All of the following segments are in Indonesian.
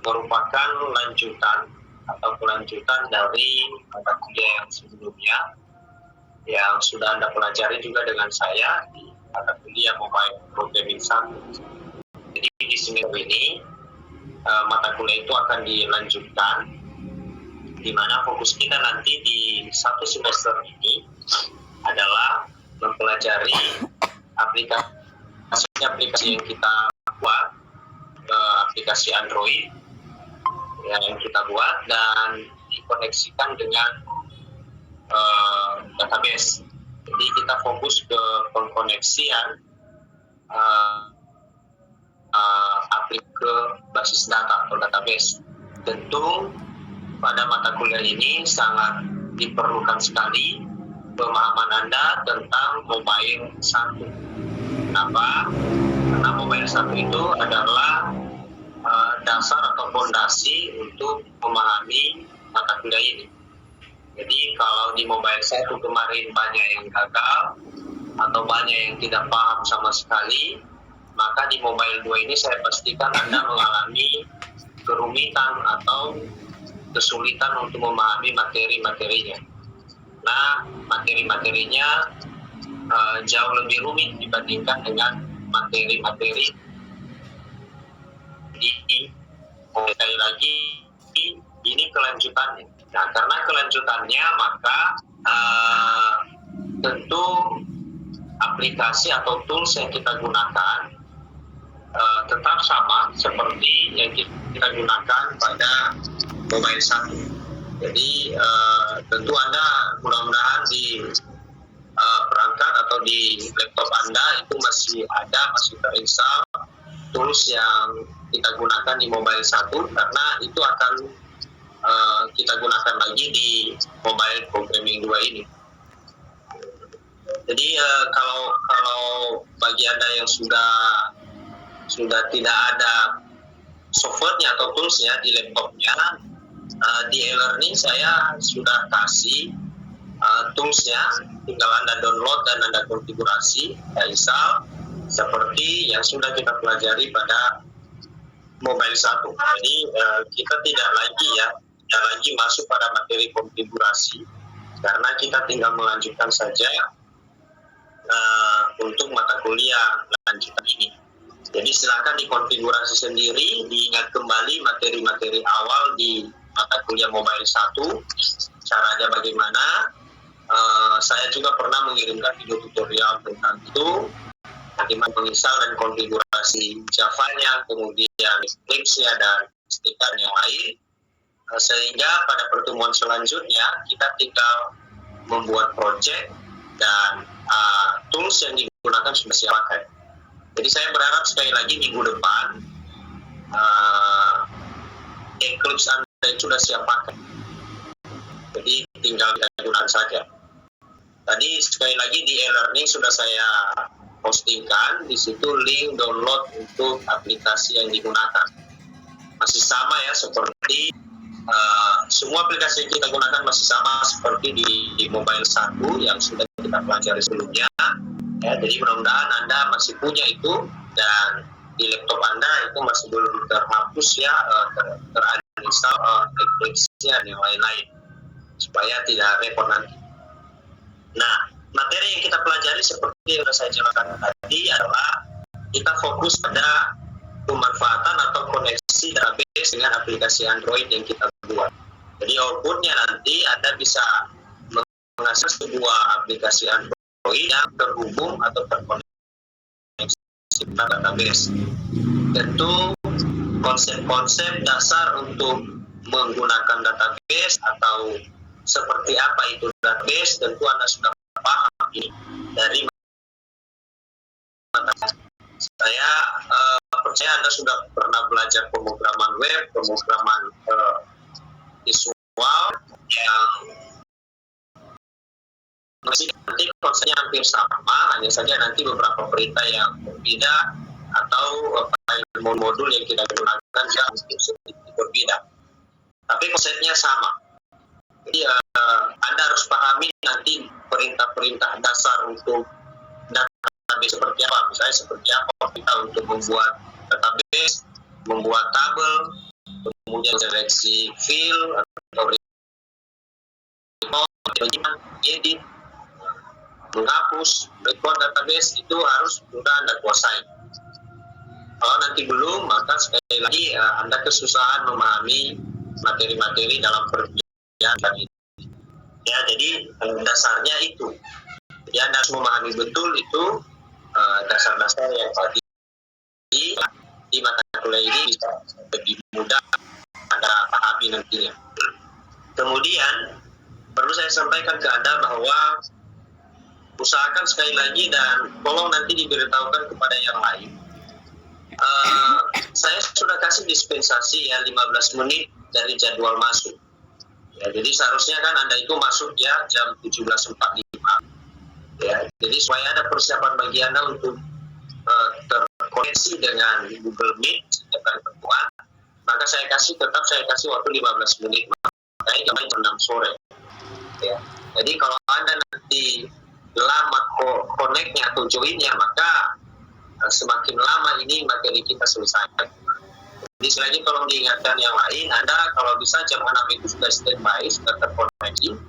merupakan lanjutan atau kelanjutan dari mata kuliah yang sebelumnya yang sudah Anda pelajari juga dengan saya di mata kuliah Mobile Programming 1. Jadi di semester ini mata kuliah itu akan dilanjutkan, di mana fokus kita nanti di satu semester ini adalah mempelajari aplikasi yang kita buat, aplikasi Android yang kita buat dan dikoneksikan dengan database. Jadi kita fokus ke pengkoneksian aplikasi ke basis data atau database. Tentu pada mata kuliah ini sangat diperlukan sekali pemahaman Anda tentang Mobile 1. Kenapa? Karena Mobile 1 itu adalah dasar atau fondasi untuk memahami mata kuliah ini. Jadi kalau di Mobile 1 kemarin banyak yang gagal atau banyak yang tidak paham sama sekali, maka di Mobile 2 ini saya pastikan Anda mengalami kerumitan atau kesulitan untuk memahami materi-materinya. Nah, materi-materinya jauh lebih rumit dibandingkan dengan materi-materi sekali lagi ini kelanjutannya. Nah, karena kelanjutannya maka tentu aplikasi atau tools yang kita gunakan tetap sama seperti yang kita gunakan pada Mobile 1. Jadi tentu Anda mudah-mudahan di perangkat atau di laptop Anda itu masih terinstall tools yang kita gunakan di Mobile 1, karena itu akan kita gunakan lagi di Mobile Programming 2 ini. Jadi kalau bagi Anda yang sudah tidak ada softwarenya atau toolsnya di laptopnya, di e-learning saya sudah kasih toolsnya, tinggal Anda download dan Anda konfigurasi, install seperti yang sudah kita pelajari pada Mobile 1. Jadi kita tidak lagi masuk pada materi konfigurasi, karena kita tinggal melanjutkan saja untuk mata kuliah lanjutan ini. Jadi silakan dikonfigurasi sendiri, diingat kembali materi-materi awal di mata kuliah Mobile 1, caranya bagaimana. Saya juga pernah mengirimkan video tutorial tentang itu, bagaimana menginstal dan konfigurasi Java-nya, kemudian Eclipse-nya dan stiker yang lain, sehingga pada pertemuan selanjutnya kita tinggal membuat project dan tools yang digunakan sudah siap pakai. Jadi saya berharap sekali lagi minggu depan Eclipse Anda itu sudah siap pakai. Jadi tinggal kita gunakan saja. Tadi sekali lagi di e-learning sudah saya postingkan di situ link download untuk aplikasi yang digunakan. Masih sama ya, seperti semua aplikasi yang kita gunakan masih sama seperti di Mobile 1 yang sudah kita pelajari sebelumnya. Ya, jadi mudah-mudahan Anda masih punya itu, dan di laptop Anda itu masih belum terhapus ya, terinstall Eclipse-nya dan yang lain-lain, supaya tidak repot nanti. Nah, materi yang kita pelajari seperti yang sudah saya jelaskan tadi adalah kita fokus pada pemanfaatan atau koneksi database dengan aplikasi Android yang kita buat. Jadi outputnya nanti Anda bisa mengakses sebuah aplikasi Android yang terhubung atau terkoneksi dengan database. Tentu konsep-konsep dasar untuk menggunakan database atau seperti apa itu database tentu Anda sudah paham dari saya percaya Anda sudah pernah belajar pemrograman web, pemrograman visual yang nanti konsepnya hampir sama, hanya saja nanti beberapa perintah yang berbeda atau modul yang kita gunakan yang sedikit berbeda, tapi konsepnya sama. Jadi Anda harus pahami nanti perintah-perintah dasar untuk database seperti apa. Misalnya seperti apa kita untuk membuat database, membuat tabel, kemudian seleksi file atau edit, menghapus, record database itu harus sudah Anda kuasai. Kalau nanti belum, maka sekali lagi Anda kesusahan memahami materi-materi dalam pekerjaan tadi. Ya, jadi dasarnya itu. Jadi Anda harus memahami betul itu dasar-dasar yang tadi di mata kuliah ini bisa lebih mudah Anda pahami nantinya. Kemudian perlu saya sampaikan ke Anda bahwa usahakan sekali lagi dan tolong nanti diberitahukan kepada yang lain. Saya sudah kasih dispensasi ya 15 menit dari jadwal masuk. Ya, jadi seharusnya kan Anda itu masuk ya jam 17.45. Ya, jadi supaya ada persiapan bagi Anda untuk terkoneksi dengan Google Meet setiap kali pertemuan, maka saya kasih waktu 15 menit, makanya jam 6 sore. Ya. Jadi kalau Anda nanti lama connect-nya atau join-nya, maka semakin lama ini materi kita selesai. Jadi sekali lagi tolong diingatkan yang lain, Anda kalau bisa jam 6 itu sudah standby, sudah terkoneksi,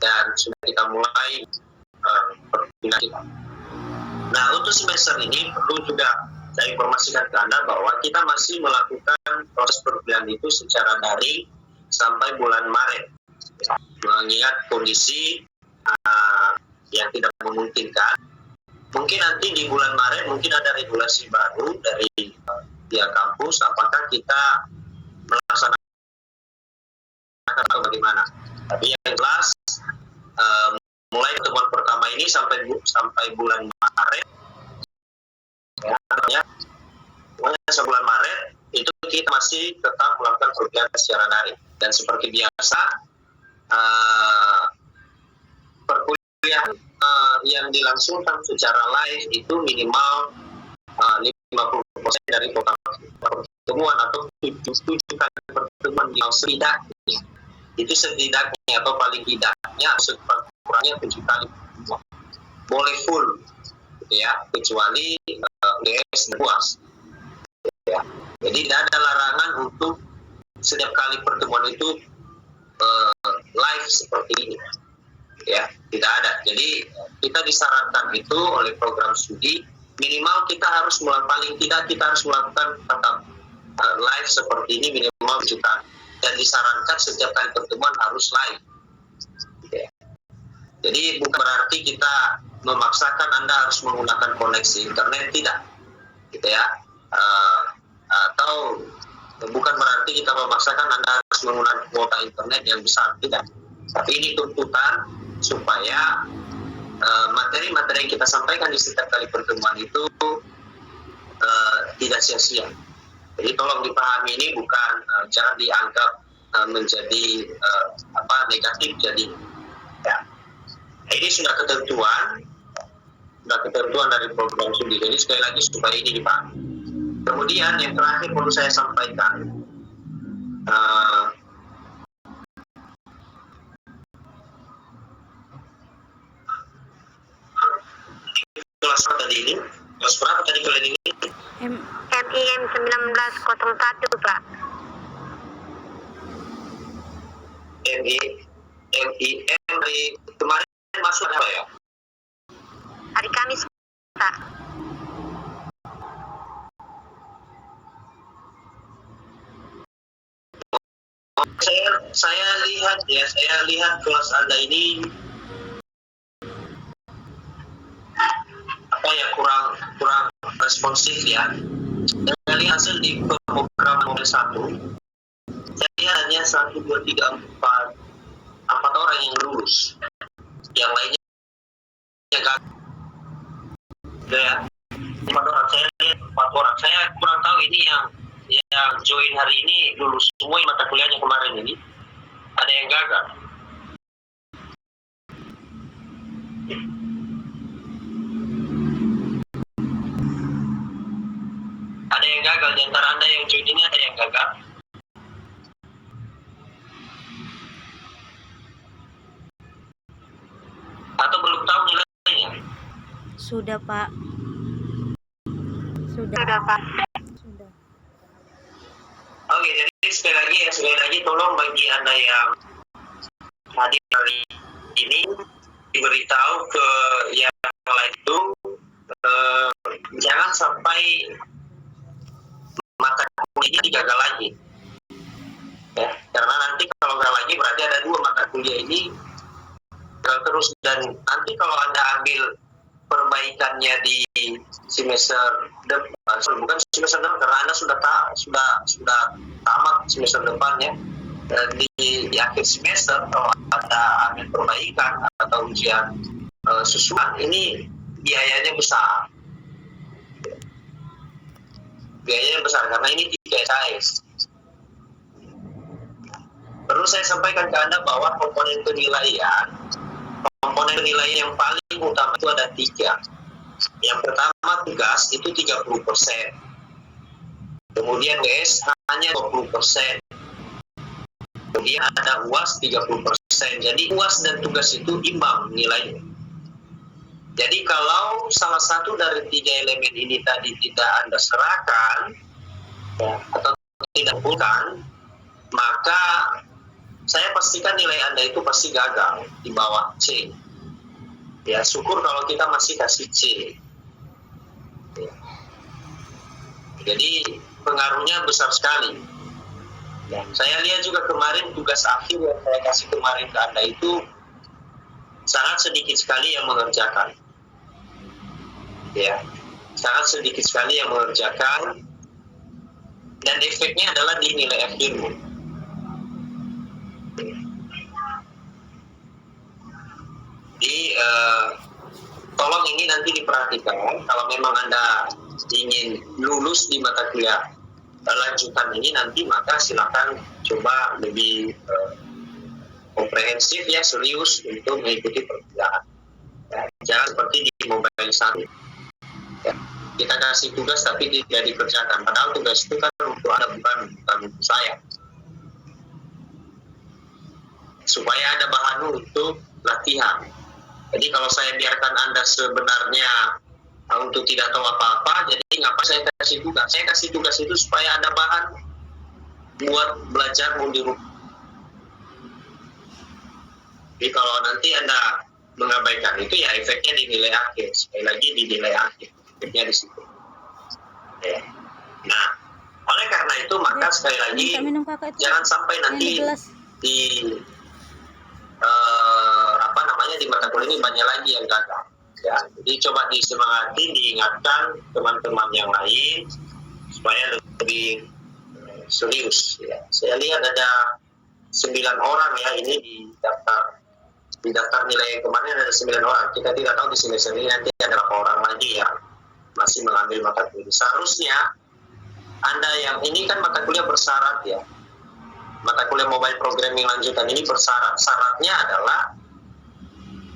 dan sudah kita mulai perkuliahan kita. Nah, untuk semester ini perlu juga saya informasikan ke Anda bahwa kita masih melakukan proses perkuliahan itu secara daring sampai bulan Maret. Mengingat kondisi yang tidak memungkinkan, mungkin nanti di bulan Maret mungkin ada regulasi baru dari pihak kampus, apakah kita melaksanakan atau bagaimana. Tapi yang jelas mulai pertemuan pertama ini sampai bulan Maret, ya, sebulan Maret itu kita masih tetap melakukan perkuliahan secara daring. Dan seperti biasa, perkuliahan yang dilangsungkan secara live itu minimal 50% dari total pertemuan atau 7 kali pertemuan yang setidaknya. Itu setidaknya atau paling tidaknya kurangnya 7 kali pertemuan. Boleh full, ya, kecuali GS dan UAS. Ya. Jadi tidak ada larangan untuk setiap kali pertemuan itu live seperti ini. Ya, tidak ada. Jadi kita disarankan itu oleh program studi minimal kita harus paling tidak kita harus melakukan tetap live seperti ini minimal 7 kali. Dan disarankan setiap kali pertemuan harus live. Ya. Jadi bukan berarti kita memaksakan Anda harus menggunakan koneksi internet, tidak, gitu ya. Atau bukan berarti kita memaksakan Anda harus menggunakan kuota internet yang besar, tidak. Tapi ini tuntutan supaya materi-materi yang kita sampaikan di setiap kali pertemuan itu tidak sia-sia. Jadi tolong dipahami ini bukan jangan dianggap menjadi negatif. Jadi ya, ini sudah ketentuan dari program studi. Jadi sekali lagi supaya ini dipahami. Kemudian yang terakhir perlu saya sampaikan, kelas berapa tadi ini? Kelas berapa tadi kalian ini? MIM 1901 Pak. MIM dari kemarin masuk apa ya? Hari Kamis Pak. Saya lihat kelas Anda ini kurang responsif ya. Dari hasil di pemrograman model 1, saya lihat hanya 1, 2, 3, 4 orang yang lulus. Yang lainnya gagal. Ya, 4 orang. Saya lihat 4 orang. Saya kurang tahu ini yang join hari ini lulus semua mata kuliahnya kemarin ini. Ada yang gagal. Ada yang gagal di antara Anda yang join ini, ada yang gagal. Atau belum tahu nilainya? Sudah, Pak. Sudah Pak. Sudah. Oke, jadi sekali lagi tolong bagi Anda yang hadir hari ini diberitahu ke yang lain itu jangan sampai mata kuliah ini digagal lagi. Ya, karena nanti kalau gagal lagi berarti ada 2 mata kuliah ini gagal terus, dan nanti kalau Anda ambil perbaikannya di semester depan, bukan semester depan karena Anda sudah tamat semester depannya, di akhir semester kalau Anda ambil perbaikan atau ujian susulan ini biayanya besar. Biayanya besar karena ini 3 SKS. Perlu saya sampaikan ke Anda bahwa komponen penilaian yang paling utama itu ada 3. Yang pertama tugas itu 30%. Kemudian WS hanya 20%. Kemudian ada UAS 30%. Jadi UAS dan tugas itu imbang nilainya. Jadi kalau salah satu dari 3 elemen ini tadi tidak Anda serahkan atau tidak kumpulkan, maka saya pastikan nilai Anda itu pasti gagal di bawah C. Ya, syukur kalau kita masih kasih C. Ya. Jadi pengaruhnya besar sekali. Ya, saya lihat juga kemarin tugas akhir yang saya kasih kemarin ke Anda itu sangat sedikit sekali yang mengerjakan. Ya, sangat sedikit sekali yang mengerjakan, dan efeknya adalah di nilai akhirnya. Jadi tolong ini nanti diperhatikan kalau memang Anda ingin lulus di mata kuliah lanjutan ini nanti, maka silakan coba lebih komprehensif ya, serius untuk mengikuti perkuliahan. Ya, jangan seperti di mobile 1. Ya, kita kasih tugas tapi tidak dikerjakan, padahal tugas itu kan untuk Anda, bukan untuk saya. Supaya ada bahan untuk latihan. Jadi kalau saya biarkan Anda sebenarnya untuk tidak tahu apa-apa, jadi ngapa saya kasih tugas? Saya kasih tugas itu supaya ada bahan buat belajar di rumah. Jadi kalau nanti Anda mengabaikan itu, ya efeknya di nilai akhir. Sekali lagi di nilai akhir, efeknya di situ. Ya. Nah, oleh karena itu maka sekali lagi jangan sampai nanti di di mata kuliah ini banyak lagi yang gagal. Ya, jadi coba disemangati, diingatkan teman-teman yang lain supaya lebih serius. Ya. Saya lihat ada 9 orang ya ini di daftar nilai kemarin ada 9 orang. Kita tidak tahu di semester ini nanti ada berapa orang lagi yang masih mengambil mata kuliah. Seharusnya Anda yang ini kan mata kuliah bersyarat ya. Mata kuliah mobile programming lanjutan ini bersyarat. Syaratnya adalah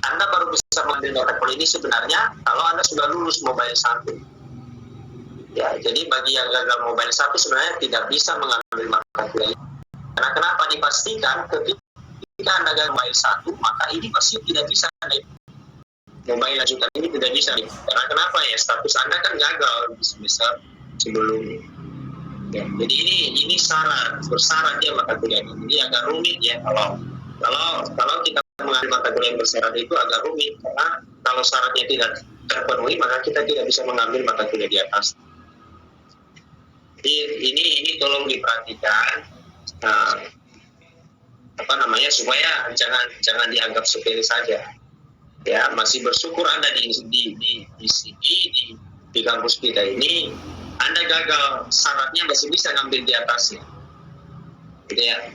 Anda baru bisa mengambil mata kuliah ini sebenarnya kalau Anda sudah lulus mobile 1. Ya, jadi bagi yang gagal mobile 1 sebenarnya tidak bisa mengambil mata kuliah ini. Karena kenapa? Dipastikan ketika Anda gagal mobile 1, maka ini pasti tidak bisa naik. Mobile lanjutan ini tidak bisa naik. Karena kenapa ya? Status Anda kan gagal di semester sebelumnya. Ya, jadi ini bersyarat ya mata kuliah ini. Ini agak rumit ya kalau kita mengambil mata kuliah yang bersyarat itu agak rumit, karena kalau syaratnya tidak terpenuhi maka kita tidak bisa mengambil mata kuliah di atas. Jadi ini tolong diperhatikan supaya jangan dianggap sepele saja. Ya, masih bersyukur Anda di sini di kampus kita ini Anda gagal syaratnya masih bisa ngambil di atasnya. Gitu ya.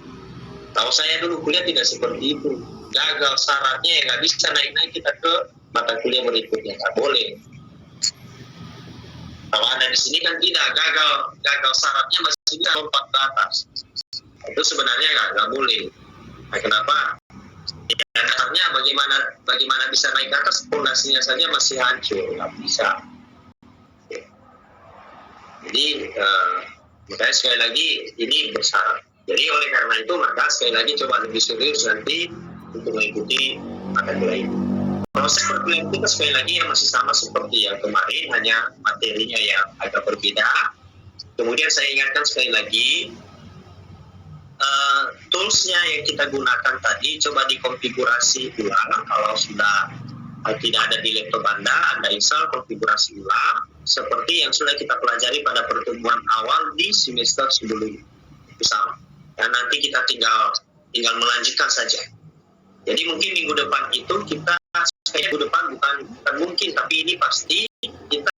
Tahu saya dulu kuliah tidak seperti itu. Gagal syaratnya ya nggak bisa naik kita ke mata kuliah berikutnya, nggak boleh. Kalau Anda di sini kan tidak, gagal syaratnya masih bisa lompat ke atas. Itu sebenarnya nggak boleh. Nah, kenapa? Ya, dasarnya bagaimana bisa naik ke atas, fondasinya saja masih hancur, nggak bisa. Jadi makanya sekali lagi ini bersyarat. Jadi oleh karena itu maka sekali lagi coba lebih serius nanti untuk mengikuti mata kuliah ini. Proses perkuliahan kita sekali lagi yang masih sama seperti yang kemarin, hanya materinya yang agak berbeda. Kemudian saya ingatkan sekali lagi, toolsnya yang kita gunakan tadi coba dikonfigurasi ulang. Kalau sudah tidak ada di laptop Anda install konfigurasi ulang seperti yang sudah kita pelajari pada pertemuan awal di semester sebelumnya. Sama. Dan nanti kita tinggal melanjutkan saja. Jadi mungkin minggu depan itu kita, minggu depan bukan mungkin, tapi ini pasti kita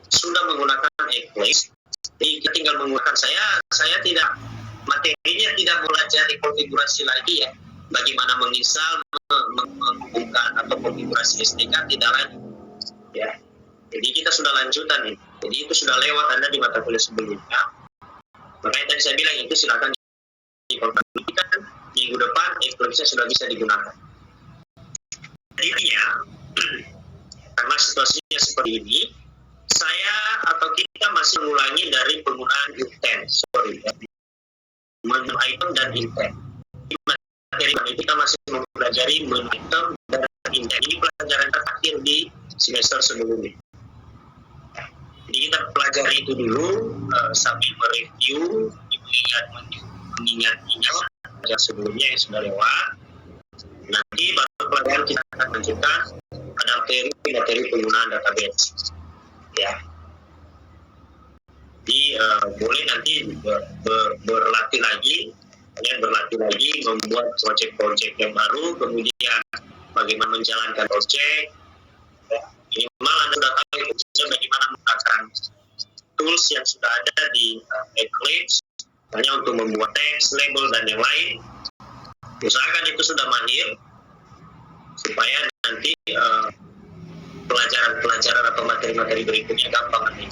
sudah menggunakan Eclipse. Jadi kita tinggal menggunakan saya tidak, materinya tidak mempelajari konfigurasi lagi ya. Bagaimana menginstal, membuka atau konfigurasi SDK tidak lagi. Ya. Jadi kita sudah lanjutan nih. Jadi itu sudah lewat Anda di mata kuliah sebelumnya. Makanya tadi saya bilang itu silakan dikonfigurasikan minggu depan Eclipse sudah bisa digunakan. Jadi ya, karena situasinya seperti ini, saya atau kita masih mengulangi dari penggunaan intent, menu item dan intent. Di materi ini kita masih mempelajari menu item dan intent. Ini pelajaran terakhir di semester sebelumnya. Jadi kita pelajari itu dulu sambil mereview, mengingat-ingat yang sebelumnya yang sudah lewat. Nanti baru pelajaran kita akan lanjutkan pada materi penggunaan database. Ya. Jadi boleh nanti berlatih lagi, kalian berlatih lagi membuat project-project yang baru, kemudian bagaimana menjalankan project. Ya. Minimal Anda sudah tahu bagaimana menggunakan tools yang sudah ada di Eclipse, hanya untuk membuat teks, label, dan yang lain. Usahakan itu sudah mahir, supaya nanti pelajaran atau materi-materi berikutnya gampang nanti.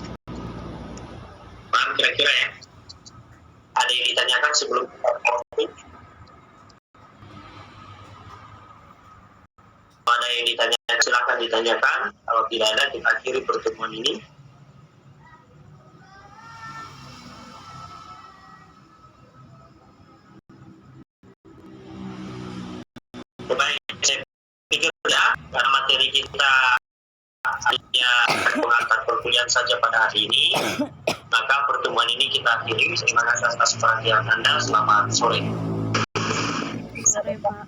Paham kira-kira ya? Ada yang ditanyakan sebelum kita mulai? Ada yang ditanyakan, silakan ditanyakan. Kalau tidak ada, kita akhiri pertemuan ini. Baik, saya pikir ya, karena materi kita hanya mengangkat perkuliahan saja pada hari ini, maka pertemuan ini kita akhiri. Terima kasih atas perhatian Anda. Selamat sore. Sore, Pak.